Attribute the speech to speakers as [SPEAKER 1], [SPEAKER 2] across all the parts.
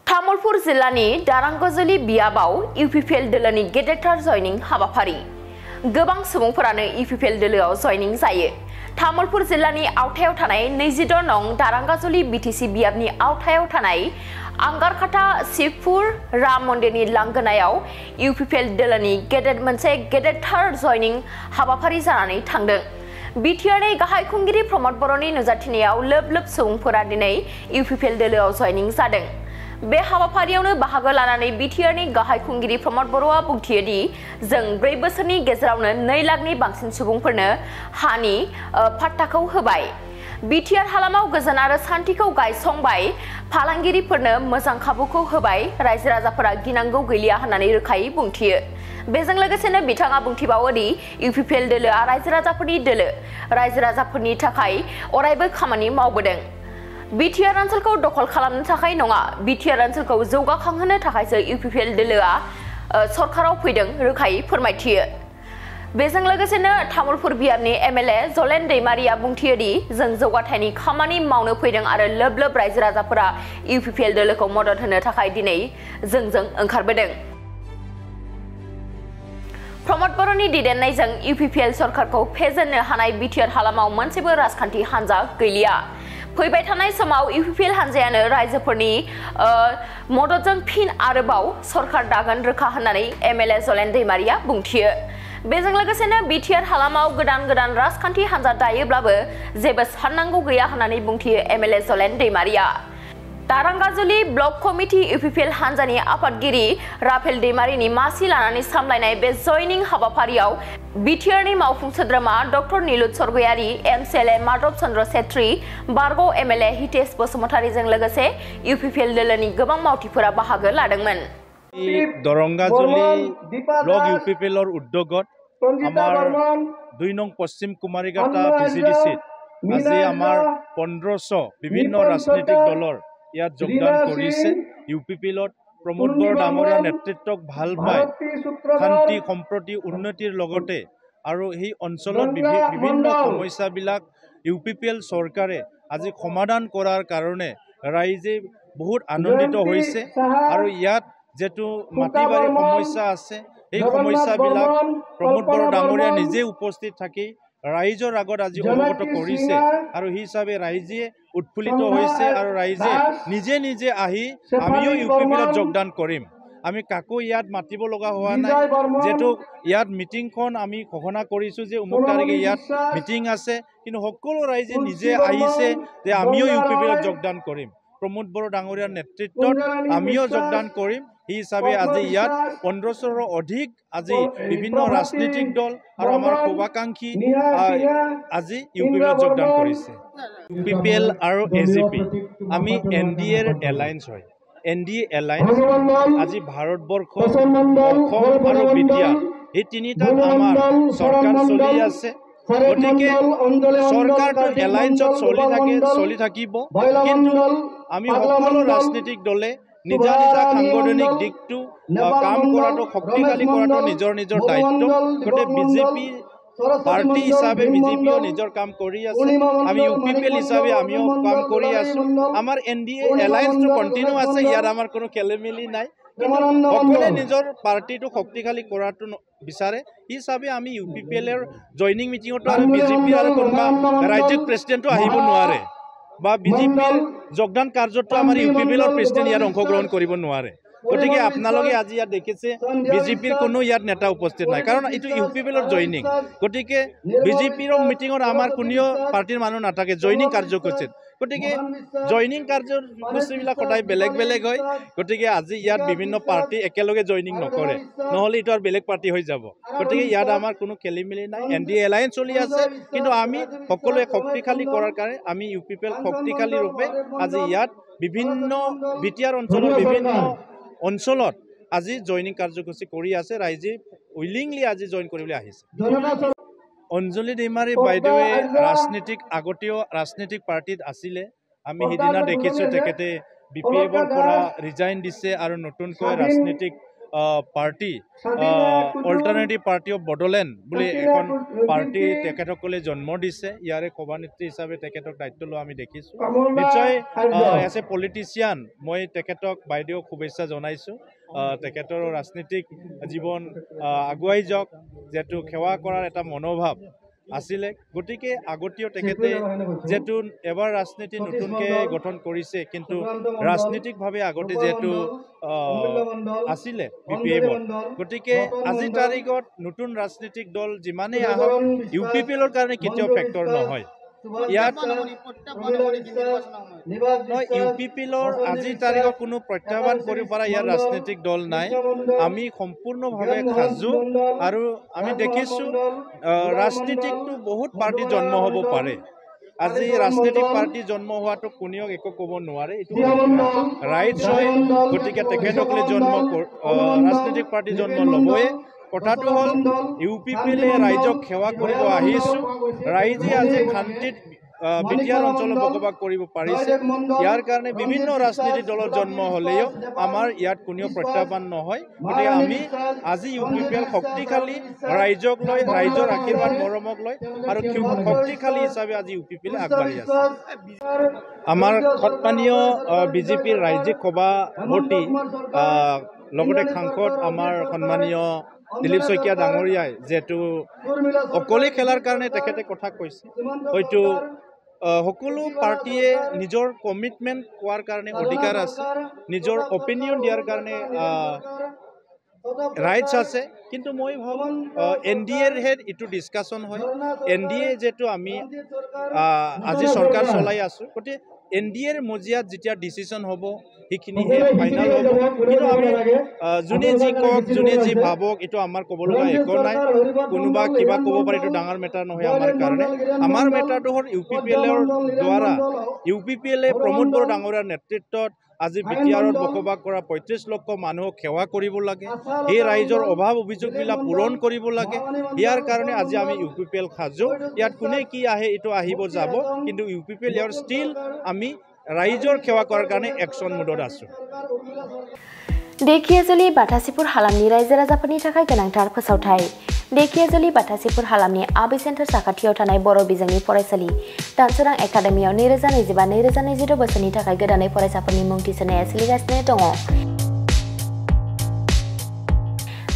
[SPEAKER 1] तामुलपुर जिल्लानि दारांगजलि बियाबाव इउपिपिएल दोलोनि गेदेरथार जयनिं हाबाफारि गोबां सुबुंफोरानो इउपिपिएल दोलोआव जयनिं जायो। तामुलपुर जिल्लानि आवथायाव थानाय 26 नं दारांगजलि बिटिसि बियाबनि आवथायाव थानाय आंगारखाटा शिवपुर राम मन्दिरनि लांगोनायाव इउपिपिएल दोलोनि मोनसे गेदेरथार जयनिं हाबाफारि जानानै थांदों। बिटिआरनि गाहाय खुंगिरि प्रमद बर'नि नुजाथिनायाव लोब लोब सुबुंफोरा दिनै इउपिपिएल दोलोआव जयनिं जादों। बे हाबाफारियावनो बाहागो लानानै बिटिआरनि गाहाय खुंगिरि प्रमद बर'आ बुंथियो दि जों 4 बोसोरनि गेजेरावनो 2 लाखनि बांसिन सुबुंफोरनो हानि फाट्टाखौ होबाय। बिटिआर हालामाव गोजोन आरो सान्थिखौ गायसंबाय, फालांगिरिफोरनो मोजां खाबुखौ होबाय, रायजो राजाफोरा गिनांगौ गैलिया होननानै रोखायै बुंथियो। बेजों लोगोसेनो बिथाङा बुंथिबावो दि इउपिपिएल दोलोआ रायजो राजाफोरनि दोलो, रायजो राजाफोरनि थाखाय अरायबो खामानि मावबोदों। बिटिआर ओनसोलखौ दखल खालामनो थाखाय नङा, बिटिआर ओनसोलखौ जौगाखांहोनो थाखायसो इउपिपिएल दोलोआ सरकाराव फैदों रोखायै फोरमायथियो। बेजों लोगोसेनो तामुलपुर बियाबनि एमएलए जलेन दैमारिया बुंथियो दि जों जौगाथायनि खामानि मावनो फैदों आरो लोब लोब रायजो राजाफोरा इउपिपिएल दोलोखौ मदद होनो थाखाय दिनै जोंजों ओंखारबोदों। प्रमद बर'नि दैदेननायजों इउपिपिएल सरकारखौ फेजेननो हानाय बिटिआर हालामाव मोनसेबो राजखान्थि हान्जा गैलिया। फैबाय थानाय समाव इउपिपिएल हान्जायानो रायजोफोरनि मददजों फिन आरोबाव सरकार दागोन रोखा होननानै एमएलए जलेन दैमारिया बुंथियो। बेजों लोगोसेनो बिटिआर हालामाव गोदान राजखान्थि हान्जा दायोब्लाबो जेबो साननांगौ गैया होननानै बुंथियो एमएलए जलेन दैमारिया। दारांगाजुलि ब्लक कमिटि इउपिपिएल हान्जानि आफादगिरि राफेल दैमारिनि मासि लानानै सामलायनाय बे जयनिं हाबाफारियाव बिटिआरनि मावफुं सोद्रोमा डक्टर नीलुत सरगयारी, एमसिएलए माधव चन्द्र छेत्री, बारग' एमएलए हितेश बसुमतारीजों लोगोसे इउपिपिएल दोलोनि गोबां मावथिफोरा बाहागो लादोंमोन।
[SPEAKER 2] दरंगाजुलि ब्लक इउपिपिएलर उद्योगत आमार 2 नं पश्चिम कुमारीघाटा भिसिडिसित আজি आमार 1500 বিভিন্ন राजनीतिक दलर ইয়াত যোগদান কৰিছে। ইউপিপিএলত প্ৰমোদ বড়ো ডাঙৰীয়াৰ নেতৃত্বক ভাল পায় শান্তি সম্প্ৰতি উন্নতিৰ লগতে আৰু এই অঞ্চলত বিভিন্ন সমস্যাবিলাক ইউপিপিএল চৰকাৰে আজি সমাধান কৰাৰ কাৰণে ৰাইজে বহুত আনন্দিত হৈছে। আৰু ইয়াত যেটো মাটিবাৰী সমস্যা আছে এই সমস্যাবিলাক প্ৰমোদ বড়ো ডাঙৰীয়া নিজে উপস্থিত থাকি ৰাইজৰ আগত আজি অৱগত কৰিছে আৰু সেই হিচাপে ৰাইজে উৎফুল্লিত হৈছে আৰু ৰাইজে নিজে আহি আমিও ইউপিপিএলত যোগদান কৰিম। আমি কাকো ইয়াত মাতিব লগা হোৱা নাই, যেটো ইয়াত মিটিংখন আমি ঘোষণা কৰিছো যে অমুক তাৰিখে ইয়াত মিটিং আছে, কিন্তু সকলো ৰাইজে নিজে আহিছে যে আমিও ইউপিপিএলত যোগদান কৰিম। প্ৰমোদ বড়ো ডাঙৰীয়াৰ নেতৃত্বত আমিও যোগদান কৰিম। এই হিচাপে আজি ইয়াত 1500ৰো অধিক আজি বিভিন্ন ৰাজনৈতিক দল আৰু আমাৰ শুভাকাংক্ষী আজি ইউপিপিএলত যোগদান কৰিছে। ইউপিপিএল আৰু এজিপি আমি এনডিএৰ এলায়েন্স হয়। এনডিএ এলায়েন্স আজি ভাৰতবৰ্ষ, অসম আৰু বিটিআৰ এই তিনিটাত আমাৰ চৰকাৰ চলি আছে। গতিকে চৰকাৰটো এলায়েন্সত চলি থাকিব, কিন্তু আমি সকলো ৰাজনৈতিক দলে নিজা সাংগঠনিক দিকটো কাম কৰাটো শক্তিশালী কৰাটো নিজৰ দায়িত্ব। গতিকে বিজেপি পাৰ্টি হিচাপে বিজেপিও নিজৰ কাম কৰি আছে, আমি ইউপিপিএল হিচাপে আমিও কাম কৰি আছো। আমাৰ এনডিএ এলায়েন্সটো কণ্টিনিউ আছে, ইয়াত আমাৰ কোনো খেলিমেলি নাই, কিন্তু সকলোৱে নিজৰ পাৰ্টিটো শক্তিশালী কৰাটো বিচাৰে। হিচাপে আমি ইউপিপিএলৰ জইনিং মিটিঙতো আৰু বিজেপি আৰু কোনোবা ৰাজ্যিক প্ৰেচিডেণ্টো আহিব নোৱাৰে বা বিজেপিৰ যোগদান কাৰ্যতো আমাৰ ইউপিপিএলৰ প্ৰেচিডেণ্ট ইয়াত অংশগ্ৰহণ কৰিব নোৱাৰে। গতিকে আপোনালোকে আজি ইয়াত দেখিছে বিজেপিৰ কোনো ইয়াত নেতা উপস্থিত নাই, কাৰণ এইটো ইউপিপিএলৰ জইনিং। গতিকে বিজেপিৰ মিটিঙত আমাৰ কোনেও পাৰ্টিৰ মানুহ নাথাকে জইনিং কাৰ্যসূচীত। গতিকে জইনিং কাৰ্যসূচীবিলাক সদায় বেলেগ হয়। গতিকে আজি ইয়াত বিভিন্ন পাৰ্টি একেলগে জইনিং নকৰে, নহ'লে এইটো আৰু বেলেগ পাৰ্টি হৈ যাব। গতিকে ইয়াত আমাৰ কোনো খেলিমেলি নাই, এনডিএ এলায়েন্স চলি আছে, কিন্তু আমি সকলোৱে শক্তিশালী কৰাৰ কাৰণে আমি ইউপিপিএল শক্তিশালী ৰূপে আজি ইয়াত বিভিন্ন বিটিআৰ অঞ্চলৰ বিভিন্ন অঞ্চলত আজি জইনিং কাৰ্যসূচী কৰি আছে। ৰাইজে উইলিংলি আজি জইন কৰিবলৈ আহিছে। অঞ্জলি দৈমাৰী বাইদেৱে আগতেও ৰাজনীতিক পাৰ্টিত আছিলে। আমি সিদিনা দেখিছোঁ তেখেতে বিপিএফৰ পৰা ৰিজাইন দিছে আৰু নতুনকৈ ৰাজনীতিক party alternative party of Bodoland বুলি এখন পাৰ্টি তেখেতসকলে জন্ম দিছে ইয়াৰে সভানেত্ৰী হিচাপে তেখেতক দায়িত্ব লোৱা আমি দেখিছোঁ নিশ্চয় এজ এ পলিটিচিয়ান মই তেখেতক বাইদেউক শুভেচ্ছা জনাইছোঁ তেখেতৰ ৰাজনীতিক জীৱন আগুৱাই যাওক যিহেতু সেৱা কৰাৰ এটা মনোভাৱ আছিলে গতিকে আগতেও তেখেতে যেহেতু এবাৰ ৰাজনীতি নতুনকৈ গঠন কৰিছে কিন্তু ৰাজনীতিকভাৱে আগতে যিহেতু আছিলে BPF গতিকে আজিৰ তাৰিখত নতুন ৰাজনীতিক দল যিমানেই আহক UPPLৰ কাৰণে কেতিয়াও ফেক্টৰ নহয় ইয়াত UPPLৰ আজিৰ তাৰিখত কোনো প্ৰত্যাহ্বান কৰিব পৰা ইয়াৰ ৰাজনৈতিক দল নাই আমি সম্পূৰ্ণভাৱে সাজু আৰু আমি দেখিছোঁ ৰাজনীতিকটো বহুত পাৰ্টি জন্ম হ'ব পাৰে আজি ৰাজনৈতিক পাৰ্টি জন্ম হোৱাটো কোনেও একো ক'ব নোৱাৰে এইটো ৰাইট হয় গতিকে তেখেতসকলে ৰাজনৈতিক পাৰ্টি জন্ম ল'বই কথাটো হ'ল UPPL ৰাইজক সেৱা কৰিব আহিছোঁ ৰাইজে আজি শান্তিত বিটিআৰ অঞ্চলত বসবাস কৰিব পাৰিছে ইয়াৰ কাৰণে বিভিন্ন ৰাজনীতিক দলৰ জন্ম হ'লেও আমাৰ ইয়াত কোনেও প্ৰত্যাহ্বান নহয় গতিকে আমি আজি UPPL শক্তিশালী ৰাইজক লৈ ৰাইজৰ আশীৰ্বাদ মৰমক লৈ আৰু শক্তিশালী হিচাপে আজি UPPL আগবাঢ়ি আছে আমাৰ সন্মানীয় বিজেপিৰ ৰাজ্যিক সভাপতি লগতে সাংসদ আমাৰ সন্মানীয় দিলীপ শইকীয়া ডাঙৰীয়াই যেহেতু অকলে খেলাৰ কাৰণে তেখেতে কথা কৈছে হয়তো সকলো পাৰ্টিয়ে নিজৰ কমিটমেণ্ট কোৱাৰ কাৰণে অধিকাৰ আছে নিজৰ অপিনিয়ন দিয়াৰ কাৰণে ৰাইটছ আছে কিন্তু মই ভাবোঁ NDAৰ হেড এইটো ডিছকাশ্যন হয় NDA যেহেতু আমি আজি চৰকাৰ চলাই আছোঁ গতিকে NDAৰ মজিয়াত যেতিয়া ডিচিশ্যন হ'ব সেইখিনিহে ফাইনেল হ'ব কিন্তু আমি যোনে যি কওক যোনে যি ভাবক এইটো আমাৰ ক'ব লগা একো নাই কোনোবা কিবা ক'ব পাৰে এইটো ডাঙৰ মেটাৰ নহয় আমাৰ কাৰণে আমাৰ মেটাৰটো হ'ল UPPLৰ দ্বাৰা UPPLে প্ৰমোদ বড়ো ডাঙৰীয়াৰ নেতৃত্বত আজি বিটিআৰত বসবাস কৰা ৩৫ লক্ষ মানুহক সেৱা কৰিব লাগে এই ৰাইজৰ অভাৱ অভিযোগবিলাক পূৰণ কৰিব লাগে ইয়াৰ কাৰণে আজি আমি UPPL সাজু ইয়াত কোনে কি আহে এইটো আহিব যাব কিন্তু UPPL ইয়াৰ ষ্টিল আমি ৰাইজৰ সেৱা কৰাৰ কাৰণে একশ্যন মোডত আছোঁ
[SPEAKER 1] देखियाजुलि बाथासिपुर हालामनि रायजो राजाफोरनि थाखाय गोनांथार फोसावथाय देखियाजुलि बाथासिपुर हालामनि आबै सेन्टार साखाथियाव थानाय बर' बिजोंनि फरायसालि दानसोरां एकाडेमियाव 2025-2026 बोसोरनि थाखाय गोदानै फरायसाफोरनि मुं थिसननाया सोलिगासिनो दङ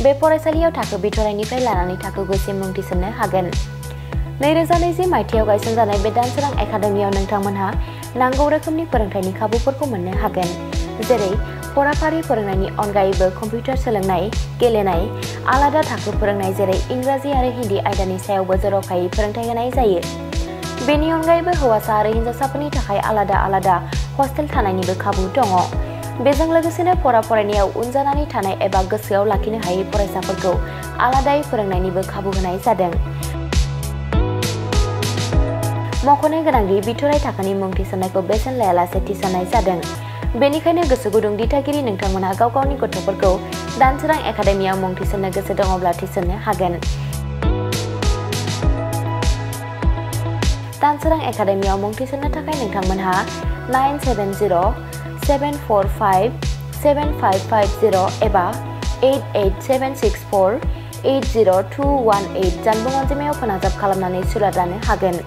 [SPEAKER 1] बे फरायसालियाव थाखो बिथराइनिफ्राय लानानै थाखो गुसिम मुं थिसननो हागोन 2020 मायथाइयाव गायसनजानाय बे दानसोरां एकाडेमियाव नोंथांमोनहा नांगौ रोखोमनि फोरोंथायनि खाबुफोरखौ मोननो हागोन जेरै फराफारि फोरोंनायनि अनगायैबो कम्पिउटार सोलोंनाय गेलेनाय आलादा थाखो फोरोंनाय जेरै इंराजि आरो हिन्दी आयदानि सायावबो जर'खायै फोरोंथाय होनाय जायो बेनि अनगायैबो हौवासा आरो हिन्जावसाफोरनि थाखाय आलादा आलादा हस्टेल थानायनिबो खाबु दङ बेजों लोगोसेनो फरायनायाव उन जानानै थानाय एबा गोसोआव लाखिनो हायै फरायसाफोरखौ आलादायै फोरोंनायनिबो खाबु होनाय जादों मख'नो गोनांदि बिथराइ थाखोनि मुं थिसननायखौ बेसेन लायालासे थिसननाय जादों बेनिखायनो गोसो गुदुं दिथागिरि नोंथांमोनहा गाव गावनि गथ'फोरखौ दानसोरां एकाडेमियाव मुं थिसननो गोसो दङब्ला थिसननो हागोन दानसोरां एकाडेमियाव मुं थिसननो थाखाय नोंथांमोनहा 97074575550 एबा 88764802118 जानबुं अनजिमायाव फोनांजाब खालामनानै सुलाद लानो हागोन